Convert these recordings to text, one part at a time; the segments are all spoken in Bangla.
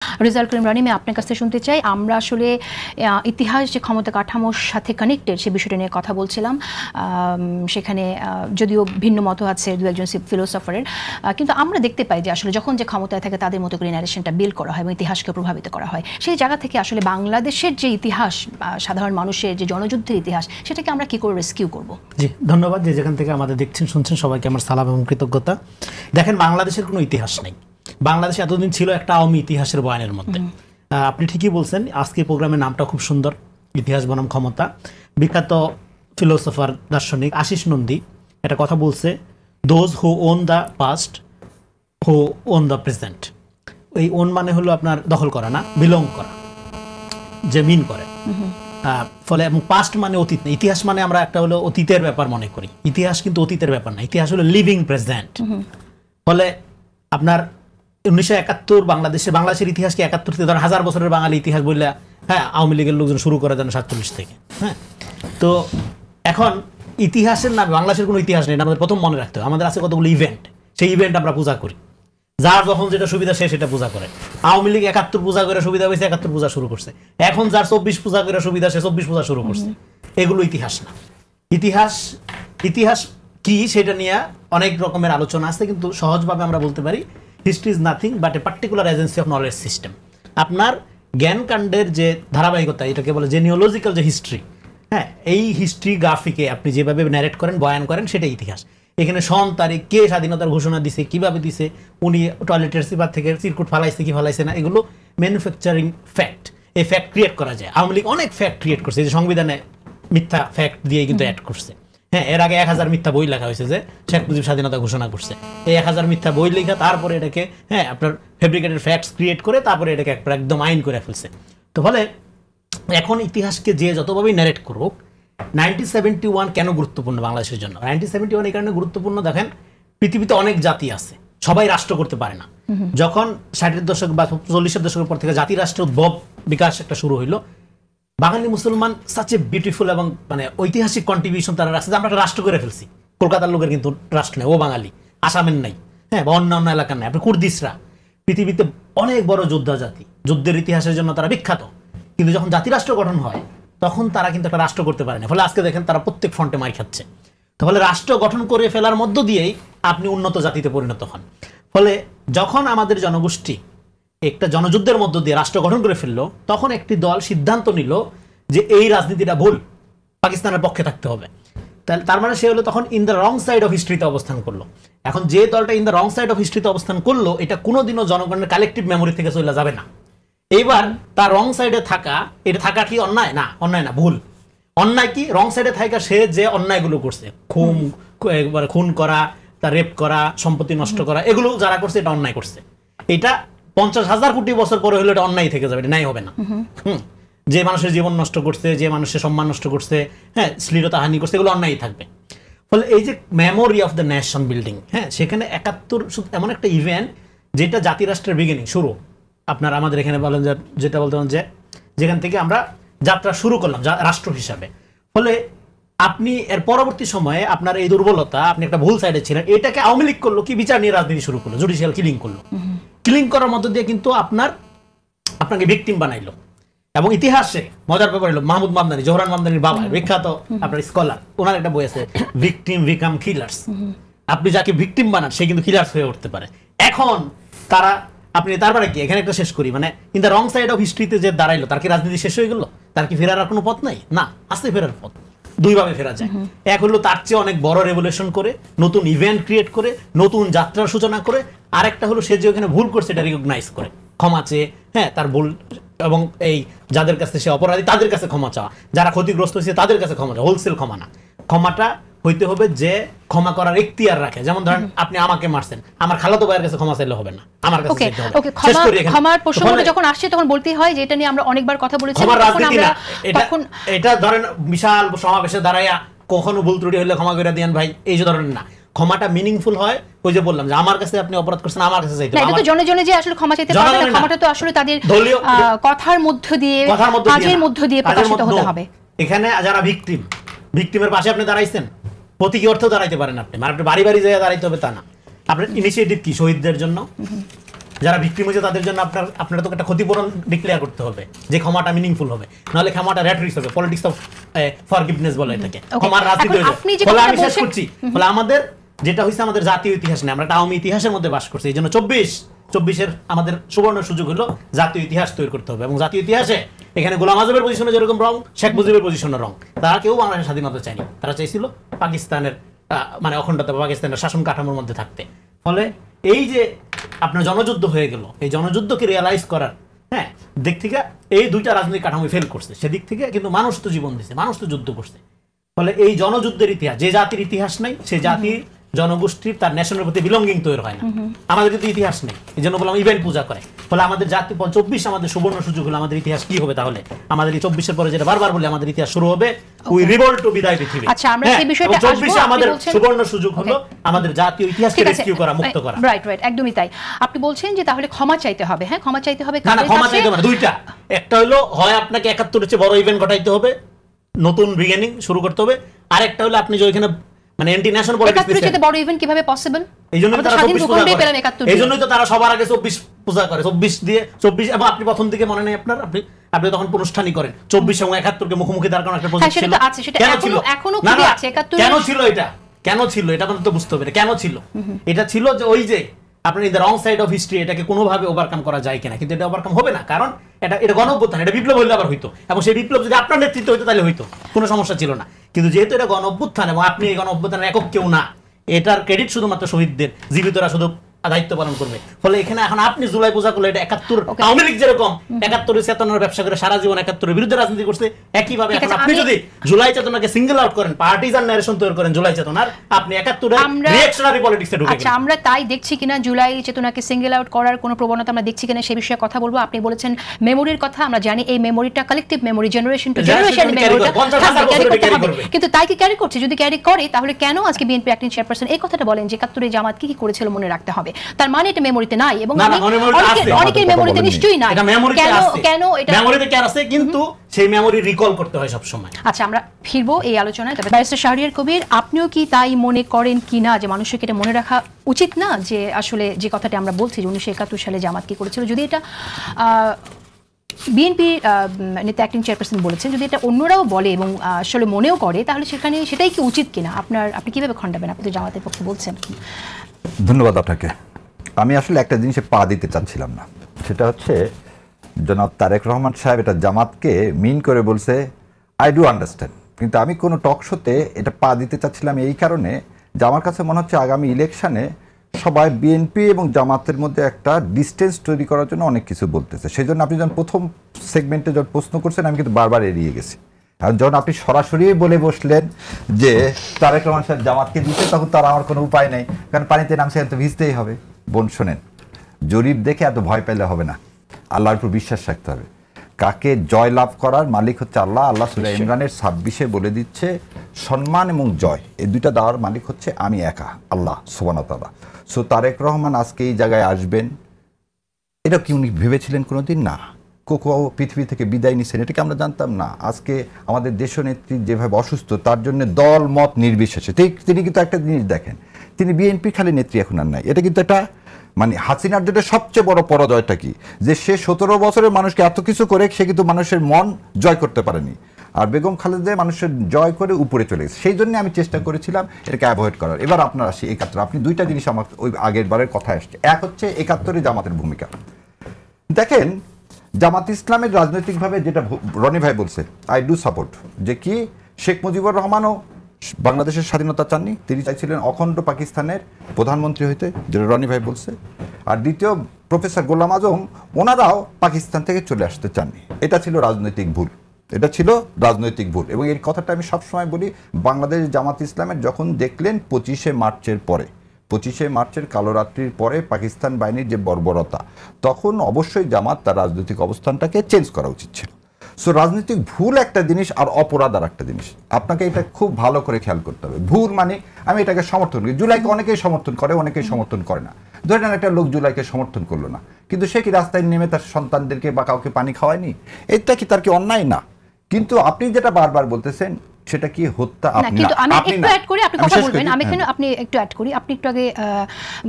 রেজাউল করিম রানী, আমি আপনার কাছ থেকে শুনতে চাই, আমরা আসলে ইতিহাস যে ক্ষমতা কাঠামোর সাথে কানেক্টেড সে বিষয়টা নিয়ে কথা বলছিলাম। সেখানে যদিও ভিন্ন মত আছে দু একজন ফিলোসফারের, কিন্তু আমরা দেখতে পাই যে আসলে যখন যে ক্ষমতায় থাকে তাদের মতো করে ন্যারেশনটা বিল্ড করা হয় এবং ইতিহাসকে প্রভাবিত করা হয়। সেই জায়গা থেকে আসলে বাংলাদেশের যে ইতিহাস, সাধারণ মানুষের যে জনযুদ্ধের ইতিহাস, সেটাকে আমরা কি করে রেস্কিউ করব? জি, ধন্যবাদ। যে যেখান থেকে আমাদের দেখছেন শুনছেন সবাইকে আমার সালাম এবং কৃতজ্ঞতা। দেখেন, বাংলাদেশের কোনো ইতিহাস নেই। বাংলাদেশ এতদিন ছিল একটা আওয়ামী ইতিহাসের বয়ানের মধ্যে। আপনি ঠিকই বলছেন, আজকে প্রোগ্রামের নামটা খুব সুন্দর, ইতিহাস বনাম ক্ষমতা। বিখ্যাত ফিলোসফার দার্শনিক আশিস নন্দী একটা কথা বলছে, those who won the past who won the present. এই ওন মানে হলো আপনার দখল করা না, বিলং করা, যে মিন করে। ফলে এবং পাস্ট মানে অতীত না, ইতিহাস মানে আমরা একটা হলো অতীতের ব্যাপার মনে করি। ইতিহাস কিন্তু অতীতের ব্যাপার না, ইতিহাস হলো লিভিং প্রেজেন্ট। ফলে আপনার 1971 বাংলাদেশের ইতিহাসকে 71 থেকে ধরেন 1000 বছরের বাঙালি ইতিহাস বললে, হ্যাঁ, আওয়ামী লীগের লোকজন শুরু করে দেন 47 থেকে। হ্যাঁ, তো এখন ইতিহাসের নামে বাংলাদেশের কোনো ইতিহাস নেই, আমাদের প্রথম মনে রাখতে হবে। আমাদের আছে কতগুলো ইভেন্ট, সেই ইভেন্ট আমরা পূজা করি, যার যখন যেটা সুবিধা সে সেটা পূজা করে। আওয়ামী লীগ 71 পূজা করে সুবিধা হয়েছে, 71 পূজা শুরু করছে। এখন যার 24 পূজা করে সুবিধা সে 24 পূজা শুরু করছে। এগুলো ইতিহাস না। ইতিহাস কি সেটা নিয়ে অনেক রকমের আলোচনা আছে, কিন্তু সহজভাবে আমরা বলতে পারি history is nothing but a particular agency of knowledge system. আপনার জ্ঞানকাণ্ডের যে ধারাবাহিকতা, এটাকে বলে জেনিওলজিক্যাল যে হিস্ট্রি, হ্যাঁ, এই হিস্ট্রি গ্রাফিকে আপনি যেভাবে ন্যারেট করেন, বয়ান করেন, সেটাই ইতিহাস। এখানে সন তারিখ, কে স্বাধীনতার ঘোষণা দিছে, কিভাবে দিছে, উনি টয়লেটের সিপার থেকে চিরকুট ফালাইছে কি ফালাইছে না, এগুলো ম্যানুফ্যাকচারিং ফ্যাক্ট। এই ফ্যাক্ট ক্রিয়েট করা যায়। আওয়ামী লীগ অনেক ফ্যাক্ট ক্রিয়েট করছে, যে সংবিধানে মিথ্যা ফ্যাক্ট দিয়ে কিন্তু অ্যাড করছে। হ্যাঁ, এর আগে 1000 মিথ্যা বই লেখা হয়েছে যে শেখ মুজিব স্বাধীনতা ঘোষণা করছে। এই 1000 মিথ্যা বই লেখা, তারপরে এটাকে আপনার ফেব্রিকেটেড ফ্যাক্টস ক্রিয়েট করে তারপরে এটাকে একদম আইন করে ফেলছে। তো ফলে এখন ইতিহাসকে যে যতভাবেই ন্যারেট করুক, 1971 কেন গুরুত্বপূর্ণ বাংলাদেশের জন্য? 1971 এই কারণে গুরুত্বপূর্ণ, দেখেন পৃথিবীতে অনেক জাতি আছে, সবাই রাষ্ট্র করতে পারে না। যখন 60-এর দশক বা 40-এর দশকের পর থেকে জাতি রাষ্ট্রের উদ্ভব বিকাশ একটা শুরু হইলো, বাঙালি মুসলমান সাচ এ বিউটিফুল এবং মানে ঐতিহাসিক কন্ট্রিবিউশন তারা রাখছে যে আমরা একটা রাষ্ট্র করে ফেলছি। কলকাতার লোকের কিন্তু রাষ্ট্র নেই, ও বাঙালি, আসামের নাই, হ্যাঁ, বা অন্যান্য এলাকার নাই। আপনি কুর্দিশরা পৃথিবীতে অনেক বড় যোদ্ধা জাতি, যুদ্ধের ইতিহাসের জন্য তারা বিখ্যাত, কিন্তু যখন জাতি রাষ্ট্র গঠন হয় তখন তারা কিন্তু একটা রাষ্ট্র করতে পারে না। ফলে আজকে দেখেন তারা প্রত্যেক ফ্রন্টে মার খাচ্ছে। তাহলে রাষ্ট্র গঠন করে ফেলার মধ্য দিয়েই আপনি উন্নত জাতিতে পরিণত হন। ফলে যখন আমাদের জনগোষ্ঠী একটা জনযুদ্ধের মধ্য দিয়ে রাষ্ট্র গঠন করে ফেললো, তখন একটি দল সিদ্ধান্ত নিল যে এই রাজনীতিটা ভুল, পাকিস্তানের পক্ষে থাকতে হবে। তার মানে সে হলো তখন in the wrong side of হিস্ট্রিতে অবস্থান করলো। এখন যে দলটা in the wrong side of হিস্ট্রিতে অবস্থান করলো, এটা কোনোদিনও জনগণের কালেকটিভ মেমোরি থেকে চলে যাবে না। এইবার তার রং সাইডে থাকা, এটা থাকা কি অন্যায়? না, অন্যায় না, ভুল। অন্যায় কি? রং সাইডে থাকা সে যে অন্যায়গুলো করছে, খুন করা, তার রেপ করা, সম্পত্তি নষ্ট করা, এগুলো যারা করছে এটা অন্যায় করছে। এটা 50,000 কোটি বছর পরে হলে এটা অন্যায় থেকে যাবে, এটা ন্যায় হবে না। যে মানুষের জীবন নষ্ট করছে, যে মানুষের সম্মান নষ্ট করছে, হ্যাঁ, শ্লীলতাহানি করছে, এগুলো অন্যায় থাকবে। ফলে এই যে memory of the nation building, হ্যাঁ, সেখানে 71 এমন একটা ইভেন্ট যেটা জাতি রাষ্ট্রের বিগিনিং, শুরু। আপনার আমাদের এখানে বলেন যেটা বলতে পারেন যে যেখান থেকে আমরা যাত্রা শুরু করলাম রাষ্ট্র হিসাবে। ফলে আপনি এর পরবর্তী সময়ে আপনার এই দুর্বলতা, আপনি একটা ভুল সাইডে ছিলেন, এটাকে আওয়ামী লীগ করলো কি, বিচার নিয়ে রাজনীতি শুরু করলো, জুডিশিয়াল কিলিং করলো। কিলিং করার মধ্য দিয়ে কিন্তু আপনাকে ভিকটিম বানাইলো। এবং ইতিহাসে মজার ব্যাপার হলো মাহমুদ মামদানি, জোহরান মামদানির বাবা, বিখ্যাত আপনার স্কলার, ওনার একটা বই আছে ভিকটিম বিকাম কিলার্স। আপনি যাকে ভিকটিম বানান সে কিন্তু কিলার্স হয়ে উঠতে পারে। এখন আপনি তারপরে কি, এখানে একটা শেষ করি, মানে in the wrong side of হিস্ট্রিতে যে দাঁড়াইলো, তার কি রাজনীতি শেষ হয়ে গেল? তার কি ফেরার আর কোনো পথ নাই? না, আসতে ফেরার পথ দুইভাবে ফেরা যায়। এক হলো তার চেয়ে অনেক বড় রেভলিউশন করে, নতুন ইভেন্ট ক্রিয়েট করে, নতুন যাত্রার সূচনা করে। আরেকটা হলো সে যে ওখানে ভুল করছে এটা রিকগনাইজ করে, ক্ষমা চেয়ে, হ্যাঁ, তার ভুল, এবং এই যাদের কাছে সে অপরাধী তাদের কাছে ক্ষমা চাওয়া, যারা ক্ষতিগ্রস্ত হয়েছে তাদের কাছে ক্ষমা চাওয়া। হোলসেল ক্ষমা না, ক্ষমাটা হইতে হবে যে ক্ষমা করার এখতিয়ার রাখে। যেমন ধরেন আপনি আমাকে মারছেন, আমার খালাতো ভাইয়ের কাছে ক্ষমা চাইলে হবে না, আমার কাছে চাইতে হবে। ক্ষমার প্রসঙ্গটা যখন আসছে তখন বলতেই হয় যে এটা নিয়ে আমরা অনেকবার কথা বলেছি। এটা ধরেন বিশাল সমাবেশে দাঁড়াইয়া কখনো ভুল ত্রুটি হলে ক্ষমা করে দেন ভাই, এই যে ধরনের না। ক্ষমাটা মিনিংফুল হয়, ওই যে বললাম যে আমার কাছে আপনি অপরাধ করছেন, আমার কাছে চাইতে হবে। এটা তো জনে জনে যে আসলে ক্ষমা চাইতে পারবে না, ক্ষমাটা তো আসলে তাদের কথার মধ্য দিয়ে, কাজের মধ্য দিয়ে প্রকাশিত হতে হবে। এখানে যারা ভিকটিমের পাশে আপনি দাঁড়াইছেন, প্রতীকী অর্থ দাঁড়াইতে পারেন আপনি, মানে আপনি বাড়ি বাড়ি জায়গায় দাঁড়াইতে হবে তা না। আপনার ইনিশিয়েটিভ কি শহীদদের জন্য? যারা ভিকটিম হয়েছে তাদের জন্য আপনার তো একটা ক্ষতিপূরণ ডিক্লেয়ার করতে হবে, যে ক্ষমাটা মিনিংফুল হবে, নাহলে ক্ষমাটা রেটরিক্স হবে, পলিটিক্স অফ ফরগিভনেস বলে এটাকে, ক্ষমার রাজনীতি হয়ে যায়। ফলে আমি শেষ করছি, ফলে আমাদের যেটা হয়েছে আমাদের জাতীয় ইতিহাস নেই, আমরা একটা আওয়ামী ইতিহাসের মধ্যে বাস করছি। এই জন্য 24-এর আমাদের সুবর্ণ সুযোগ হলো জাতীয় ইতিহাস তৈরি করতে হবে, এবং জাতীয় ইতিহাসে এখানে গোলাম আজমের পজিশনে যেরকম রং, শেখ মুজিবের পজিশনে রং, তারা কেউ বাংলাদেশের স্বাধীনতা চায়নি, তারা চাইছিল পাকিস্তানের মানে অখণ্ডতা বা পাকিস্তানের শাসন কাঠামোর মধ্যে থাকতে। ফলে এই যে আপনার জনযুদ্ধ হয়ে গেল, এই জনযুদ্ধকে রিয়েলাইজ করার দিক থেকে এই দুইটা রাজনৈতিক কাঠামো ফেল করছে, সেদিক থেকে কিন্তু মানুষ তো জীবন দিছে, মানুষ তো যুদ্ধ করছে। ফলে এই জনযুদ্ধের ইতিহাস, যে জাতির ইতিহাস নাই, সে জাতির জনগোষ্ঠীর তার ন্যাশনের প্রতি বিলঙ্গিং তৈরি হয় না। আমাদের কিন্তু ইতিহাস নেই, এই জন্য বললাম ইভেন্ট পূজা করে। ফলে আমাদের জাতি 24 আমাদের সুবর্ণ সুযোগ হলো, আমাদের ইতিহাস কি হবে তাহলে? আমাদের এই 24-এর পরে যেটা বারবার বলে আমাদের ইতিহাস শুরু হবে, উই রিভল্ট টু বিদায় পৃথিবী। আচ্ছা, আমরা সেই বিষয়টা আসব। 24 আমাদের সুবর্ণ সুযোগ হলো আমাদের জাতীয় ইতিহাসকে রেস্কিউ করা, মুক্ত করা। রাইট, একদমই তাই। আপনি বলছেন যে তাহলে ক্ষমা চাইতে হবে। হ্যাঁ, ক্ষমা চাইতে হবে। না, ক্ষমা চাইতে হবে দুইটা। একটা হলো হয় আপনাকে 71-এর চেয়ে বড় ইভেন্ট ঘটাইতে হবে, নতুন বিগিনিং শুরু করতে হবে। আরেকটা হলো আপনি যে ওইখানে মানে অ্যান্টি ন্যাশনাল পলিটিক্স, 71-এর চেয়ে বড় ইভেন্ট কিভাবে পসিবল? এইজন্যই তারা 24 পূজা করে, এইজন্যই তো তারা সবার আগে 24 পূজা করে। 24 দিয়ে 24, এবং আপনি প্রথম দিকে মনে নেই আপনার, আপনি তখন অনুষ্ঠানই করেন 24 এবং 71-কে মুখোমুখি দাঁড় করানোর একটা প্রজেক্ট ছিল। কেন ছিল? এখনো খুবই আছে 71। কেন ছিল এটা? কেন ছিল এটা তো বুঝতে হবে। কেন ছিল? এটা ছিল যে ওই যে আপনার in the wrong side of history, এটাকে কোনোভাবে ওভারকাম করা যায় কিনা, কিন্তু এটা ওভারকাম হবে না, কারণ এটা গণঅভ্যুত্থান, এটা বিপ্লব হইলে আবার হইতো, এবং সেই বিপ্লব যদি আপনার নেতৃত্ব হইতো তাহলে হইতো, কোনো সমস্যা ছিল না। কিন্তু যেহেতু এটা গণঅভ্যুত্থান এবং আপনি এই গণঅভ্যুত্থানের একক কেউ না, এটার ক্রেডিট শুধুমাত্র শহীদদের, জীবিতরা শুধু দায়িত্ব পালন করবে। ফলে এখানে এখন আপনি জুলাই পূজা করলে এটা 71 আওয়ামী লীগ যেরকম 71 চেতনার ব্যবসা করে সারা জীবন 71-এর বিরুদ্ধে রাজনীতি করছে, একইভাবে এখন আপনি যদি জুলাই চেতনাকে সিঙ্গেল আউট করেন, পার্টিজান ন্যারেশন তৈরি করেন জুলাই চেতনার, আপনি 71-এর রিঅ্যাকশনারি পলিটিক্সে ঢুকে গেলেন। আচ্ছা, আমরা তাই দেখছি কিনা জুলাই চেতনাকে সিঙ্গেল আউট করার কোনো প্রবণতা আমরা দেখছি কিনা সেই বিষয়ে কথা বলবো। আপনি বলেছেন মেমোরির কথা, আমরা জানি এই মেমোরিটা collective memory, generation to generation মেমোরিটা ক্যারি করতে হবে। কিন্তু তাই কি ক্যারি করছে? যদি ক্যারি করে তাহলে কেন আজকে বিএনপি অ্যাক্টিং চেয়ারপারসন এই কথাটা বলেন যে 71-এ জামাত কি করেছিল মনে রাখতে হবে? তার মানে এটা মেমোরিতে নাই, এবং অনেকের মেমোরিতে নিশ্চয়ই নাই। কেন এটা মেমোরিতে কেন আছে? কিন্তু সেই মেমোরি রিকল করতে হয় সব সময়। আচ্ছা, আমরা ফিরবো এই আলোচনায়। তবে ব্যারিস্টার শাহরিয়ার কবির, আপনিও কি তাই মনে করেন কিনা যে মানুষকে এটা মনে রাখা উচিত না, যে আসলে যে কথাটা আমরা বলছি যে 1971 সালে জামাত কি করেছিল, যদি এটা বিএনপি নেতা অ্যাক্টিং চেয়ারপারসন বলেছেন, যদি এটা অন্যরাও বলে এবং আসলে মনেও করে, তাহলে সেটাই কি উচিত কিনা? আপনি কিভাবে খণ্ডাবেন? আপনি তো জামাতের পক্ষে বলছেন। ধন্যবাদ আপনাকে। আমি আসলে একটা জিনিসে পা দিতে চাচ্ছিলাম না, সেটা হচ্ছে জনাব তারেক রহমান সাহেব এটা জামাতকে মিন করে বলছে, আই ডু আন্ডারস্ট্যান্ড, কিন্তু আমি কোনো টক শোতে এটা পা দিতে চাচ্ছিলাম এই কারণে যে আমার কাছে মনে হচ্ছে আগামী ইলেকশনে সবাই বিএনপি এবং জামাতের মধ্যে একটা ডিস্টেন্স তৈরি করার জন্য অনেক কিছু বলতেছে। সেই জন্য আপনি যখন প্রথম সেগমেন্টে যখন প্রশ্ন করছেন, আমি কিন্তু বারবার এড়িয়ে গেছি। আর যখন আপনি সরাসরি বলে বসলেন যে তারেক রহমান সাহেব জামাতকে দিতে, তখন তার আমার কোনো উপায় নেই, কারণ পানিতে নামছে তো ভিজতেই হবে। বোন শোনেন, জরিপ দেখে এত ভয় পেলে হবে না, আল্লাহর উপর বিশ্বাস রাখতে হবে। কাকে জয় লাভ করার মালিক হচ্ছে আল্লাহ। আল্লাহ সূরা ইমরানের 26-এ বলে দিচ্ছে সম্মান এবং জয় এই দুইটা দেওয়ার মালিক হচ্ছে আমি একা, আল্লাহ সুবহানাহু ওয়া তাআলা। সো তারেক রহমান আজকে এই জায়গায় আসবেন, এটা কি উনি ভেবেছিলেন কোনোদিন? না। কোকো পৃথিবী থেকে বিদায় নিচ্ছেন, এটাকে আমরা জানতাম না। আজকে আমাদের দেশনেত্রী যেভাবে অসুস্থ, তার জন্য দল মত নির্বিশেষে তিনি কিন্তু একটা জিনিস দেখেন, তিনি বিএনপি খালি নেত্রী এখন আর নাই। এটা কিন্তু একটা মানে হাসিনার জন্য সবচেয়ে বড় পরাজয়টা কি, যে সে 17 বছরের মানুষকে এত কিছু করে সে কিন্তু মানুষের মন জয় করতে পারেনি। আর বেগম খালেদা মানুষের জয় করে উপরে চলে গেছে। সেই জন্য আমি চেষ্টা করেছিলাম এটাকে অ্যাভয়েড করার। এবার আপনার আসি 71। আপনি দুইটা জিনিস আমার ওই আগের বারের কথা আসছে। এক হচ্ছে 71-এ জামাতের ভূমিকা। দেখেন, জামাত ইসলামের রাজনৈতিকভাবে যেটা রনি ভাই বলছে, আই ডু সাপোর্ট, যে কি শেখ মুজিবুর রহমানও বাংলাদেশের স্বাধীনতা চাননি, তিনি চাইছিলেন অখণ্ড পাকিস্তানের প্রধানমন্ত্রী হইতে, যেটা রনি ভাই বলছে। আর দ্বিতীয় প্রফেসর গোলাম আজম, ওনারাও পাকিস্তান থেকে চলে আসতে চাননি। এটা ছিল রাজনৈতিক ভুল, এটা ছিল রাজনৈতিক ভুল। এবং এই কথাটা আমি সবসময় বলি, বাংলাদেশ জামাত ইসলামের যখন দেখলেন 25শে মার্চের পরে, 25শে মার্চের কালোরাত্রির পরে পাকিস্তান বাহিনীর যে বর্বরতা, তখন অবশ্যই জামাত তার রাজনৈতিক অবস্থানটাকে চেঞ্জ করা উচিত ছিল। সো রাজনৈতিক ভুল একটা জিনিস আর অপরাধ আর একটা জিনিস, আপনাকে এটা খুব ভালো করে খেয়াল করতে হবে। ভুল মানে আমি এটাকে সমর্থন করি, জুলাইকে অনেকেই সমর্থন করে, অনেকেই সমর্থন করে না। ধরে নেন একটা লোক জুলাইকে সমর্থন করলো না, কিন্তু সে কি রাস্তায় নেমে তার সন্তানদেরকে বা কাউকে পানি খাওয়ায়নি? এটা কি তার কি অন্যায় না? কিন্তু আপনি যেটা বারবার বলতেছেন, সেটা কি হত্যা? না, কিন্তু আমি একটু অ্যাড করি, আপনি কথা বলবেন, আমি এখানে আপনি একটু অ্যাড করি। আপনি একটু আগে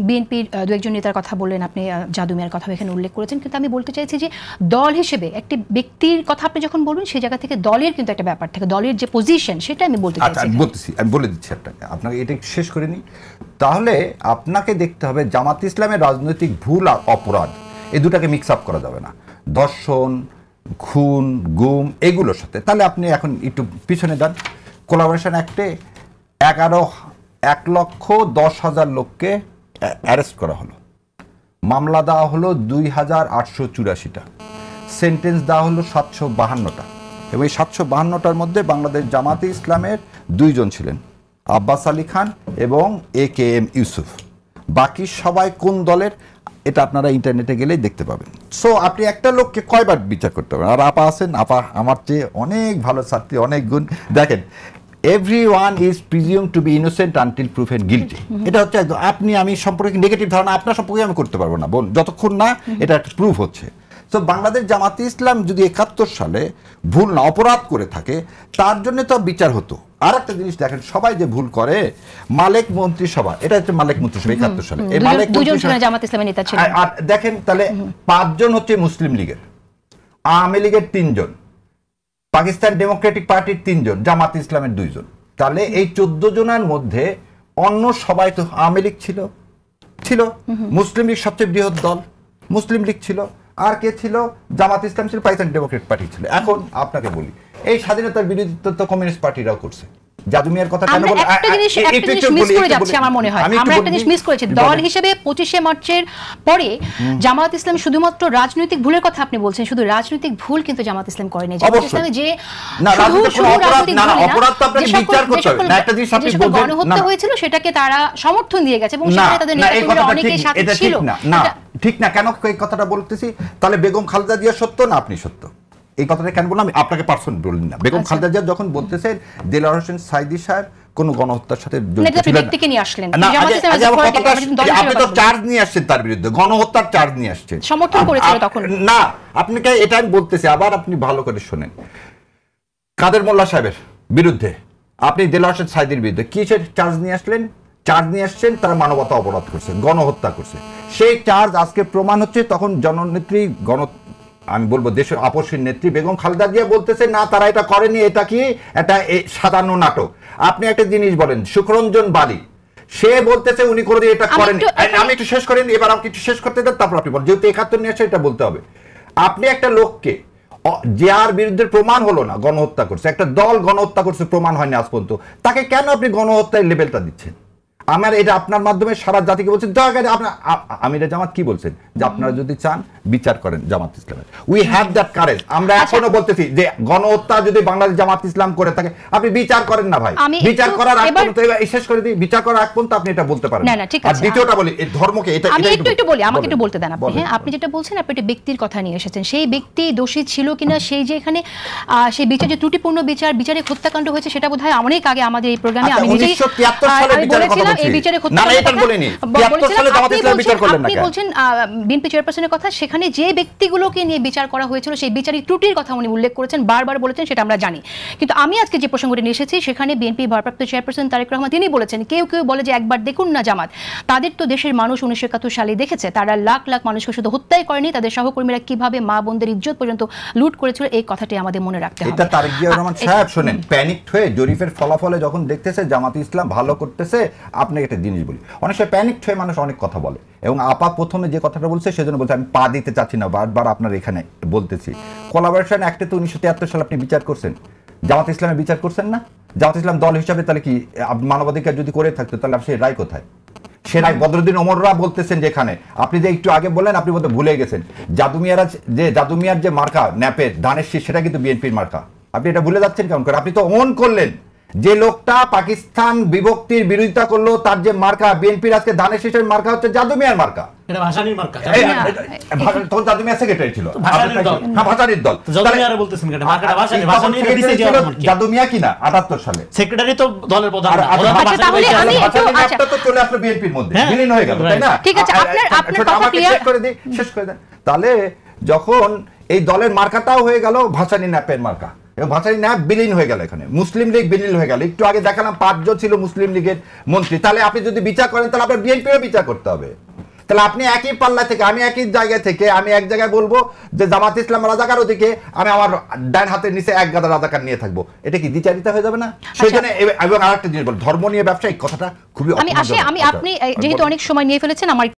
বিএনপির দু একজন নেতার কথা বললেন, আপনি জাদু মিয়ার কথা এখানে উল্লেখ করেছেন, কিন্তু আমি বলতে চাইছি যে দল হিসেবে একটি ব্যক্তির কথা আপনি যখন বলবেন সেই জায়গা থেকে দলের কিন্তু একটা ব্যাপার থাকে, দলের যে পজিশন সেটা আমি বলতে চাইছি। আমি বলে দিচ্ছি আপনাকে, আপনাকে এটা শেষ করে নিই। তাহলে আপনাকে দেখতে হবে জামাত ইসলামের রাজনৈতিক ভুল আর অপরাধ এই দুটাকে মিক্স আপ করা যাবে না, ধর্ষণ, খুন, গুম এগুলোর সাথে। তাহলে আপনি এখন একটু পিছনে যান। কোলাবোরেশন অ্যাক্টে 1,10,10,000 লোককে অ্যারেস্ট করা হলো, মামলা দেওয়া হলো 2,884টা, সেন্টেন্স দেওয়া হলো 752টা, এবং এই 752টার মধ্যে বাংলাদেশ জামাতে ইসলামের 2 জন ছিলেন, আব্বাস আলী খান এবং AKM ইউসুফ। বাকি সবাই কোন দলের এটা আপনারা ইন্টারনেটে গেলেই দেখতে পাবেন। সো আপনি একটা লোককে কয়বার বিচার করতে পারেন? আর আপা আছেন, আপা আমার চেয়ে অনেক ভালো ছাত্রী, অনেক গুণ। দেখেন, everyone is presumed to be innocent until proven guilty। এটা হচ্ছে একদম, আপনি আমি সম্পর্কে নেগেটিভ ধারণা আপনার সম্পর্কে আমি করতে পারবো না বোন, যতক্ষণ না এটা প্রুফ হচ্ছে। তো বাংলাদেশ জামাতে ইসলাম যদি 71 সালে ভুল না অপরাধ করে থাকে, তার জন্য তো বিচার হতো। আর একটা জিনিস দেখেন, সবাই যে ভুল করে, মালেক মন্ত্রিসভা, এটা হচ্ছে মালেক মন্ত্রিসভা 71 সালে, এই মালেক মন্ত্রিসভা জামাত ইসলামের নেতা ছিলেন। আর দেখেন তাহলে 5 জন হচ্ছে মুসলিম লীগের, আওয়ামী লীগের 3 জন, পাকিস্তান ডেমোক্রেটিক পার্টির 3 জন, জামাত ইসলামের 2 জন। তাহলে এই 14 জনের মধ্যে অন্য সবাই তো আওয়ামী লীগ ছিল, মুসলিম লীগ সবচেয়ে বৃহৎ দল, মুসলিম লীগ ছিল, আর কে ছিল? জামাত ইসলাম ছিল, পাকিস্তান ডেমোক্রেট পার্টি ছিল। এখন আপনাকে বলি, এই স্বাধীনতার বিরোধিতা তো কমিউনিস্ট পার্টিরাও করছে। জাদু মিয়ার কথা কেন বলি? একটা জিনিস মিস করে যাচ্ছে আমার মনে হয়, আমরা একটা জিনিস মিস করেছি। দল হিসেবে 25শে মার্চের পরে জামাত ইসলাম শুধুমাত্র রাজনৈতিক ভুলের কথা আপনি বলছেন, শুধু রাজনৈতিক ভুল কিন্তু জামাত ইসলাম করেনি। জামাত ইসলামে যে গণহত্যা হয়েছিল সেটাকে তারা সমর্থন দিয়ে গেছে এবং সেখানে তাদের নেতাকর্মীরা অনেকেই সাথে ছিল। না ঠিক না, কেন এই কথাটা বলতেছি? তাহলে বেগম খালেদা জিয়া সত্য না আপনি সত্য? এই কথাটা কেন বললাম? আপনাকে পার্সন বললেন না। বেগম খালেদা জিয়া যখন বলতেছেন দেলোয়ার হোসেন সাইদি সাহেব কোন গণহত্যার সাথে জড়িত ছিলেন না, আপনি তো চার্জ নিয়ে আসছেন তার বিরুদ্ধে, গণহত্যার চার্জ নিয়ে আসছেন, সমর্থন করেছিল তখন না। আপনাকে এটা আমি বলতেছি, আবার আপনি ভালো করে শোনেন। কাদের মোল্লা সাহেবের বিরুদ্ধে আপনি দেলোয়ার হোসেন সাইদির বিরুদ্ধে কিসের চার্জ নিয়ে আসলেন? চার্জ নিয়ে আসছেন তারা মানবতা অপরাধ করছে, গণহত্যা করছে। সেই চার্জ আজকে প্রমাণ হচ্ছে। তখন জননেত্রী আমি বলবো দেশের আপসীর নেত্রী বেগম খালেদা জিয়া বলতেছে না, তারা এটা করেনি, এটা কি এটা সাজানো নাটক। আপনি একটা জিনিস বলেন, সুখরঞ্জন বালি সে বলতেছে উনি কোনোদিন এটা করেনি। আমি একটু শেষ করেন, এবার আমাকে একটু শেষ করতে দেন, তারপর আপনি বলেন, যেহেতু 71 নিয়ে আসছে এটা বলতে হবে। আপনি একটা লোককে যার বিরুদ্ধে প্রমাণ হলো না গণহত্যা করছে, একটা দল গণহত্যা করছে প্রমাণ হয়নি আজ পর্যন্ত, তাকে কেন আপনি গণহত্যার লেভেলটা দিচ্ছেন? আমার এটা আপনার মাধ্যমে সারা জাতিকে বলছেন, আপনার আমিরা জামাত কি বলছেন যে আপনারা যদি চান বিচার করেন জামাত ইসলামের, উই হ্যাভ দ্যাট কারেজ। আমরা এখনো বলতেছি যে গণহত্যা যদি বাংলাদেশ জামাত ইসলাম করে থাকে, আপনি বিচার করেন না ভাই, বিচার করার আগ পর্যন্ত শেষ করে দিই, বিচার করার আগ পর্যন্ত আপনি এটা বলতে পারেন না। আর দ্বিতীয়টা বলি, এই ধর্মকে এটা আমি একটু বলি, আমাকে একটু বলতে দেন আপনি। হ্যাঁ, আপনি যেটা বলছেন, আপনি একটা ব্যক্তির কথা নিয়ে এসেছেন, সেই ব্যক্তি দোষী ছিল কিনা, সেই যে এখানে সেই বিচার যে ত্রুটিপূর্ণ বিচারে হত্যাকাণ্ড হয়েছে, সেটা বোধহয় অনেক আগে আমাদের এই প্রোগ্রামে আমি নিজেই বলেছিলাম। এই বিচারে আপনি বলছেন বিএনপি চেয়ারপারসনের কথা, সেখানে যে ব্যক্তিগুলোকে নিয়ে বিচার করা হয়েছিল সেই বিচারিক ত্রুটির কথা উনি উল্লেখ করেছেন, বারবার বলেছেন, সেটা আমরা জানি। কিন্তু আমি আজকে যে প্রসঙ্গটি নিয়ে এসেছি, সেখানে বিএনপি ভারপ্রাপ্ত চেয়ারপারসন তারেক রহমান তিনি বলেছেন, কেউ বলে যে একবার দেখুন না জামাত, তাদের তো দেশের মানুষ 1971 সালে দেখেছে, তারা লাখ লাখ মানুষকে শুধু হত্যাই করেনি, তাদের সহকর্মীরা কিভাবে মা বোনদের ইজ্জত পর্যন্ত লুট করেছিল, এই কথাটি আমাদের মনে রাখতে হবে। এটা তারেক জিয়া রহমান সাহেব শুনেন, প্যানিকড হয়ে জরিপের ফলাফলে যখন দেখতেছে জামাত ইসলাম ভালো করতেছে, আপনি একটা জিনিস বলি, অনেক সময় প্যানিকড হয়ে মানুষ অনেক কথা বলে, এবং আপা প্রথমে যে কথাটা বলছে সেজন্য বলছে আমি পা দিতে চাচ্ছি না, বারবার আপনার এখানে বলতেছি। কোলাবোরেশন অ্যাক্টে তো 1973 সালে আপনি বিচার করছেন, জামাত ইসলামের বিচার করছেন না? জামাত ইসলাম দল হিসাবে তাহলে কি মানবাধিকার যদি করে থাকতো, তাহলে সেই রায় কোথায়? সে রায় বদরুদ্দিন ওমররা বলতেছেন, যেখানে আপনি যে একটু আগে বললেন, আপনি বলতে ভুলে গেছেন, জাদুমিয়ার যে মার্কা ন্যাপের ধানের শীষ, সেটা কিন্তু বিএনপির মার্কা। আপনি এটা ভুলে যাচ্ছেন কেমন করে? আপনি তো অন করলেন যে লোকটা পাকিস্তান বিভক্তির বিরোধিতা করলো, তার যে মার্কা বিএনপির আজকে ধানের শীষের মার্কা হচ্ছে জাদুমিয়ার মার্কা। এটা ভাসানীর মার্কা। তখন জাদুমিয়া সেক্রেটারি ছিল, ভাসানীর দল। জাদুমিয়া কিনা 78 সালে সেক্রেটারি, তো দলের প্রধান চলে আসলো বিএনপির মধ্যে, বিলীন হয়ে গেল, তাই না? আমাকে শেষ করে দেন। তাহলে যখন এই দলের মার্কাটাও হয়ে গেল ভাসানী ন্যাপের মার্কা, ভাসানী না বিলীন হয়ে গেল, এখানে মুসলিম লীগ বিলীন হয়ে গেল। একটু আগে দেখালাম 5 জন ছিল মুসলিম লীগের মন্ত্রী। তাহলে আপনি যদি বিচার করেন তাহলে আপনার বিএনপিও বিচার করতে হবে। তাহলে আপনি একই পাল্লা থেকে, আমি একই জায়গা থেকে আমি এক জায়গায় বলবো যে জামাত ইসলাম রাজাকার, ওদিকে আমি আমার ডান হাতের নিচে এক গাদা রাজাকার নিয়ে থাকবো, এটা কি দ্বিচারিতা হয়ে যাবে না? সেই জন্য এবং আরেকটা জিনিস বল, ধর্ম নিয়ে ব্যবসা, এই কথাটা খুবই আমি আপনি যেহেতু অনেক সময় নিয়ে ফেলেছেন, আমার